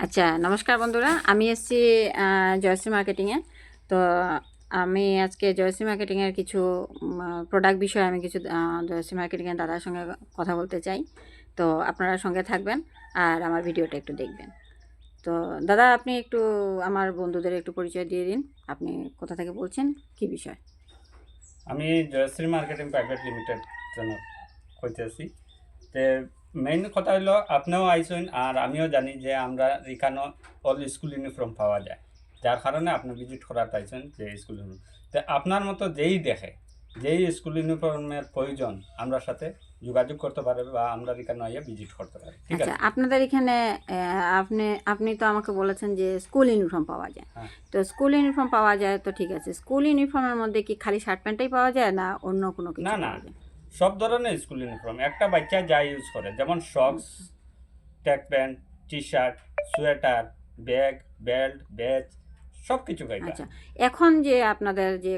আচ্ছা, নমস্কার বন্ধুরা। আমি এসেছি জয়শ্রী মার্কেটিংয়ে। তো আমি আজকে জয়শ্রী মার্কেটিংয়ের কিছু প্রোডাক্ট বিষয়ে আমি কিছু জয়শ্রী মার্কেটিংয়ের দাদার সঙ্গে কথা বলতে চাই। তো আপনারা সঙ্গে থাকবেন আর আমার ভিডিওটা একটু দেখবেন। তো দাদা, আপনি একটু আমার বন্ধুদের একটু পরিচয় দিয়ে দিন। আপনি কোথা থেকে বলছেন, কী বিষয়? আমি জয়শ্রী মার্কেটিং প্রাইভেট লিমিটেড জন্য কইতেছি। তে মেইন কথা হলো আপনিও আইসেন আর আমিও জানি যে আমরা এখানে অল স্কুল ইউনিফর্ম পাওয়া যায়, যার কারণে আপনি ভিজিট করার পাইছেন যে স্কুল ইউনিফর্ম। তো আপনার মতো যেই দেখে যেই স্কুল ইউনিফর্মের প্রয়োজন আমরা সাথে যোগাযোগ করতে পারবে বা আমরা এখানে আইয়া ভিজিট করতে পারি, ঠিক আচ্ছা, আছে? আপনাদের এখানে আপনি আপনি তো আমাকে বলেছেন যে স্কুল ইউনিফর্ম পাওয়া যায়। হ্যাঁ তো স্কুল ইউনিফর্ম পাওয়া যায়, তো ঠিক আছে। স্কুল ইউনিফর্মের মধ্যে কি খালি শার্ট প্যান্টটাই পাওয়া যায়, না অন্য কোনো না কিছু না, পাওয়া যায়? সব ধরনের স্কুল ইউনিফর্ম একটা বাচ্চা যা ইউজ করে, যেমন শক্স, track pant, T shirt, sweater, bag, belt, batch, সব কিছু গাইবা। আচ্ছা, এখন যে আপনাদের যে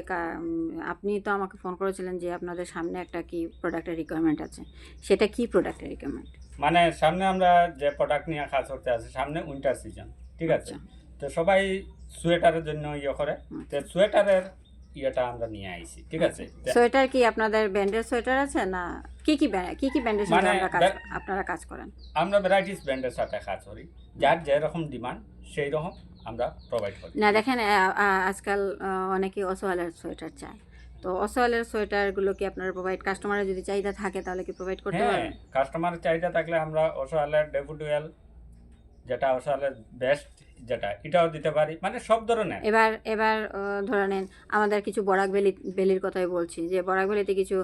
আপনি তো আমাকে ফোন করেছিলেন যে আপনাদের সামনে একটা কি প্রোডাক্টের রিকোয়ারমেন্ট আছে, সেটা কি প্রোডাক্টের রিকোয়ারমেন্ট? মানে সামনে আমরা যে প্রোডাক্ট নিয়ে কাজ করতে আছে, সামনে উইন্টার সিজন, ঠিক আছে? আচ্ছা তো সবাই সোয়েটারের জন্য ইয়ে করে, তো আচ্ছা সোয়েটারের ইয়েটা আমরা নিয়ে আইছি, ঠিক আছে? সোয়েটার কি আপনাদের ব্র্যান্ডের সোয়েটার আছে, না কি কি কি কি ব্র্যান্ডের সঙ্গে মানে আপনারা কাজ করেন? আমরা ভ্যারাইটিস ব্র্যান্ডের সাথে কাজ করি, যার যেরকম ডিমান্ড সেই রকম আমরা প্রোভাইড করি। না দেখেন, আজকাল অনেকেই অসওয়ালের সোয়েটার চায়। তো অসওয়ালের সোয়েটারগুলো কি আপনারা কাস্টমারের যদি চাহিদা থাকে তাহলে কি প্রোভাইড করতে হ্যাঁ, পারবেন? কাস্টমারের চাহিদা থাকলে আমরা ওশোয়ালের ডেফোডিল, যেটা ওশোয়ালের বেস্ট, যেটা এটাও দিতে পারি, মানে সব ধরনের। এবার এবার ধরে নেন, আমাদের কিছু বরাক ভ্যালির কথাই বলছি, যে বরাক ভ্যালিতে কিছু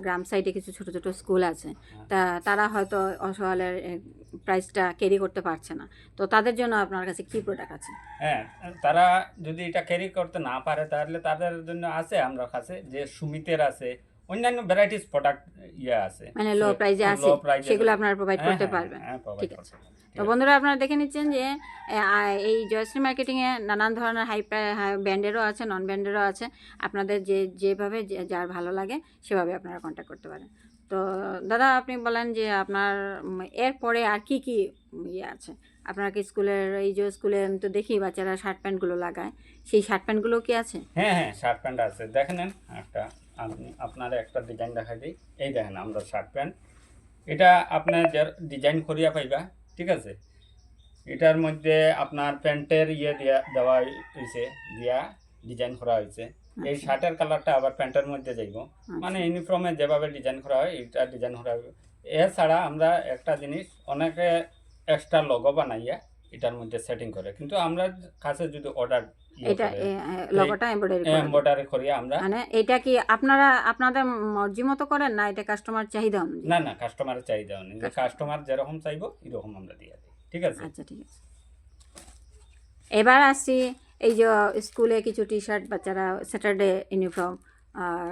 গ্রাম সাইডে কিছু ছোট ছোট স্কুল আছে। হ্যাঁ তা তারা হয়তো অসহায়ের প্রাইসটা ক্যারি করতে পারছে না। তো তাদের জন্য আপনার কাছে কি প্রোডাক্ট আছে? হ্যাঁ, তারা যদি এটা ক্যারি করতে না পারে তাহলে তাদের জন্য আছে আমরা কাছে যে সুমিতের আছে, অন্যান্য ভ্যারাইটিস প্রোডাক্ট ইয়ে আছে, মানে লো প্রাইজে লো আছে, প্রাইজের। সেগুলো আপনারা প্রোভাইড হ্যাঁ করতে হ্যাঁ পারবেন? হ্যাঁ, প্রোভাইড ঠিক আছে। করতে পারি, তো ঠিক আছে। বন্ধুরা, আপনারা দেখে নিচ্ছেন যে এই জয়শ্রী মার্কেটিংয়ে নানান ধরনের হাই ব্র্যান্ডেরও আছে, নন ব্র্যান্ডেরও আছে। আপনাদের যেভাবে যার ভালো লাগে সেভাবে আপনারা কন্ট্যাক্ট করতে পারেন। তো দাদা, আপনি বলেন যে আপনার এরপরে আর কি কি ইয়ে আছে? আপনার কি স্কুলের, এই যে স্কুলে আমি তো দেখি বাচ্চারা শার্ট প্যান্টগুলো লাগায়, সেই শার্ট প্যান্টগুলো কি আছে? হ্যাঁ হ্যাঁ, শার্ট প্যান্ট আছে, দেখে নেন একটা। আমি আপনার একটা ডিজাইন দেখাই দিই। এই দেখেন আমরা শার্ট প্যান্ট, এটা আপনার যে ডিজাইন করিয়া পাইবা, ঠিক আছে? এটার মধ্যে আপনার প্যান্টের ইয়ে দেওয়া হয়েছে, দিয়া ডিজাইন করা হয়েছে। এই আচ্ছা শার্টের কালারটা আবার প্যান্টের মধ্যে যাইব, মানে আচ্ছা ইউনিফর্মে যেভাবে ডিজাইন করা হয় এটা ডিজাইন করা হবে। এছাড়া আমরা একটা জিনিস, অনেকে এক্সট্রা লোগো বানাইয়া এটার মধ্যে সেটিং করে, কিন্তু আমরা কাছে যদি অর্ডার ইয়ে এটা করে লগোটা এমব্রয়ডারি করে দেন? এম্বয়ডারি করিয়া আমরা। মানে এটা কি আপনাদের মর্জি মতো করেন, না এটা কাস্টমার চাহিদা অনুযায়ী? না না, কাস্টমারের চাহিদা নেই, যে কাস্টমার। কাস্টমার যেরকম চাইবো এরকম আমরা দিয়ে দিই, ঠিক আছে? আচ্ছা ঠিক আছে। এবার আসছি, এই যে স্কুলে কিছু টি শার্ট বাচ্চারা স্যাটারডে ইউনিফর্ম আর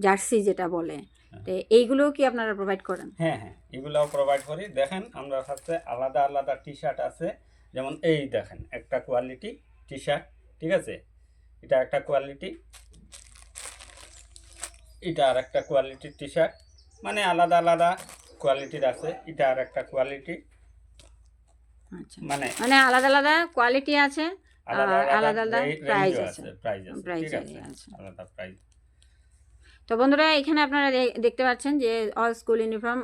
জার্সি যেটা বলে, তো এইগুলো কি আপনারা প্রোভাইড করেন? হ্যাঁ হ্যাঁ, এগুলাও প্রোভাইড করি। দেখেন আমরা কাছে আলাদা আলাদা টি শার্ট আছে, যেমন এই দেখেন একটা কোয়ালিটি টি শার্ট, ঠিক আছে? এটা একটা কোয়ালিটি, এটা আর একটা কোয়ালিটির টি শার্ট, মানে আলাদা আলাদা কোয়ালিটির আছে। এটা আর একটা কোয়ালিটি, আচ্ছা, মানে মানে আলাদা আলাদা কোয়ালিটি আছে আলাদা আর আলাদা আলাদা আলাদা প্রাইস রেঞ্জও আছে। আছে, প্রাইস আছে, প্রাইস ঠিক আছে? আছে। আলাদা প্রাইস। তো বন্ধুরা, এখানে আপনারা দেখতে পাচ্ছেন যে অল স্কুল ইউনিফর্ম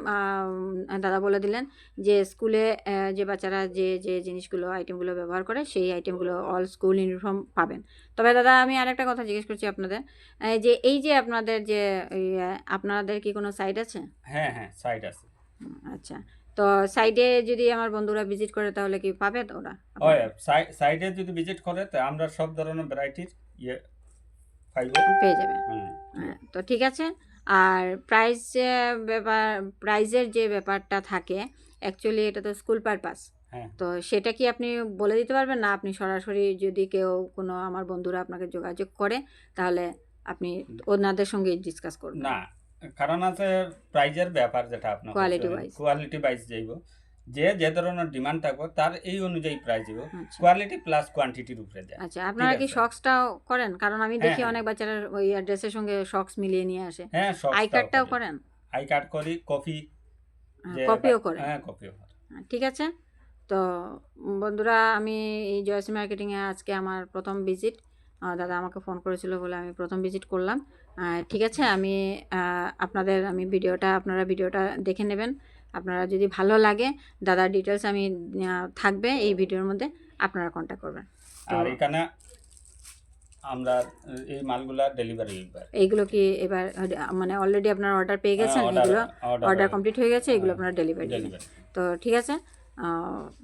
দাদা বলে দিলেন যে স্কুলে যে বাচ্চারা যে যে জিনিসগুলো আইটেমগুলো ব্যবহার করে সেই আইটেমগুলো অল স্কুল ইউনিফর্ম পাবেন। তবে দাদা, আমি আরেকটা কথা জিজ্ঞেস করছি আপনাদের, যে এই যে আপনাদের যে আপনাদের কি কোনো সাইট আছে? হ্যাঁ হ্যাঁ, সাইড আছে। আচ্ছা, তো সাইডে যদি আমার বন্ধুরা ভিজিট করে তাহলে কি পাবে তো ওরা হয়, আপনাদের? সাইডে যদি ভিজিট করে তো আমরা সব ধরনের ভ্যারাইটির ইয়ে পাইব। পেয়ে যাবে। হুম। হ্যাঁ, তো ঠিক আছে। আর প্রাইজের যে ব্যাপারটা থাকে, অ্যাকচুয়ালি এটা তো স্কুল পারপাস। হ্যাঁ, তো সেটা কি আপনি বলে দিতে পারবেন, না আপনি সরাসরি যদি কেউ কোনো আমার বন্ধুরা আপনাকে যোগাযোগ করে তাহলে আপনি ওনাদের সঙ্গে ডিসকাস করবেন? না, কারণ আছে প্রাইজের ব্যাপার, যেটা আপনার কোয়ালিটি ওয়াইজ। কোয়ালিটি ওয়াইজ যাইব, যে যে ধরনের ডিমান্ড থাকবে তার এই অনুযায়ী প্রাইস দিব। আচ্ছা কোয়ালিটি প্লাস কোয়ান্টিটির উপরে যায়, আচ্ছা, ঠিক আপনারা কি আছে? শক্সটাও করেন? কারণ আমি হ্যাঁ দেখি হ্যাঁ অনেক বাচ্চারা ওই অ্যাড্রেসের সঙ্গে শক্স মিলিয়ে নিয়ে আসে। হ্যাঁ, আই শখটাও কার্ডটাও করি। করেন? আই কার্ড করি, কপি যে কপিও করেন? হ্যাঁ, কপিও করি। ঠিক আছে। তো বন্ধুরা, আমি এই জয়শ্রী মার্কেটিংয়ে আজকে আমার প্রথম ভিজিট। দাদা আমাকে ফোন করেছিল বলে আমি প্রথম ভিজিট করলাম। ঠিক আছে, আমি আমি আপনারা ভিডিওটা দেখে নেবেন। আপনারা যদি ভালো লাগে, দাদার ডিটেলস আমি থাকবে এই ভিডিওর মধ্যে, আপনারা কন্ট্যাক্ট করবেন। আর এখানে আমরা এই মালগুলা ডেলিভারি এইগুলো কি এবার মানে অলরেডি আপনারা অর্ডার পেয়ে গেছেন? এগুলো অর্ডার কমপ্লিট হয়ে গেছে, এগুলো আপনারা ডেলিভারি দেবেন। তো ঠিক আছে,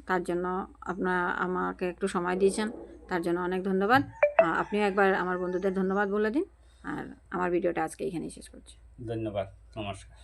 তার জন্য আমাকে একটু সময় দিয়েছেন, তার জন্য অনেক ধন্যবাদ। আপনিও একবার আমার বন্ধুদের ধন্যবাদ বলে দিন। আর আমার ভিডিওটা আজকে এখানেই শেষ করছি। ধন্যবাদ, নমস্কার।